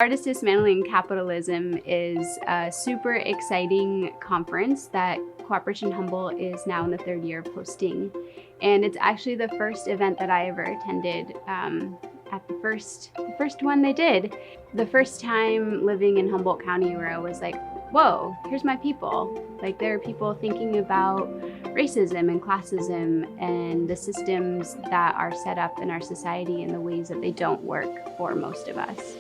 Artists Dismantling Capitalism is a super exciting conference that Cooperation Humboldt is now in the third year of hosting. And it's actually the first event that I ever attended at the first one they did. The first time living in Humboldt County where I was like, whoa, here's my people. Like, there are people thinking about racism and classism and the systems that are set up in our society and the ways that they don't work for most of us.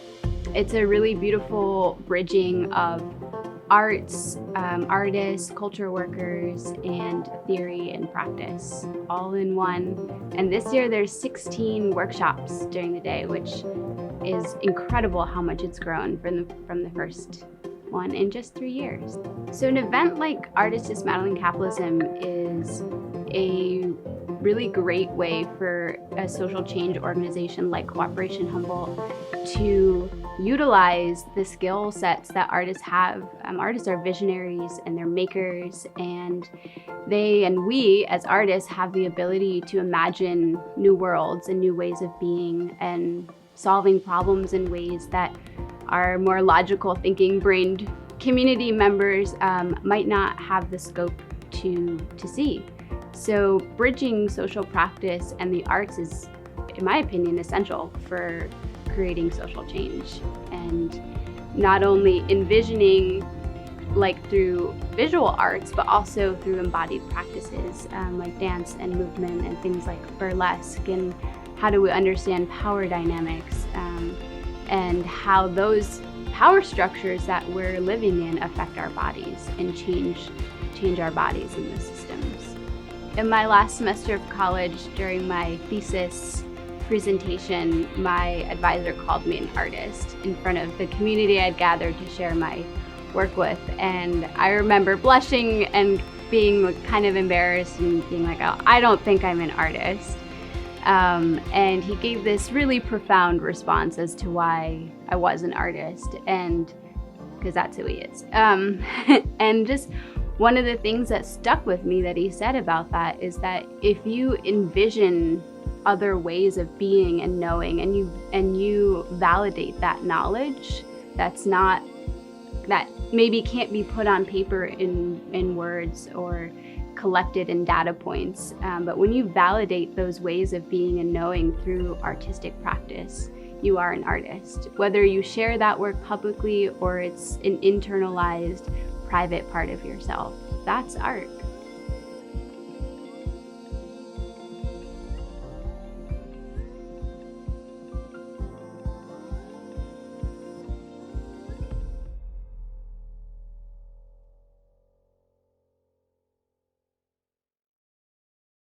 It's a really beautiful bridging of arts, artists, culture workers, and theory and practice all in one. And this year there's 16 workshops during the day, which is incredible how much it's grown from the first one in just 3 years. So an event like Artists Dismantling Capitalism is a really great way for a social change organization like Cooperation Humboldt to utilize the skill sets that artists have. Artists are visionaries and they're makers, and they and we as artists have the ability to imagine new worlds and new ways of being and solving problems in ways that our more logical thinking brained community members might not have the scope to see. So bridging social practice and the arts is, in my opinion, essential for creating social change, and not only envisioning like through visual arts, but also through embodied practices like dance and movement and things like burlesque, and how do we understand power dynamics and how those power structures that we're living in affect our bodies and change our bodies in the systems. In my last semester of college, during my thesis presentation, my advisor called me an artist in front of the community I'd gathered to share my work with. And I remember blushing and being kind of embarrassed and being like, oh, I don't think I'm an artist. And he gave this really profound response as to why I was an artist, and because that's who he is. And just one of the things that stuck with me that he said about that is that if you envision other ways of being and knowing, and you validate that knowledge that maybe can't be put on paper in words or collected in data points, but when you validate those ways of being and knowing through artistic practice, you are an artist. Whether you share that work publicly or it's an internalized private part of yourself, that's art.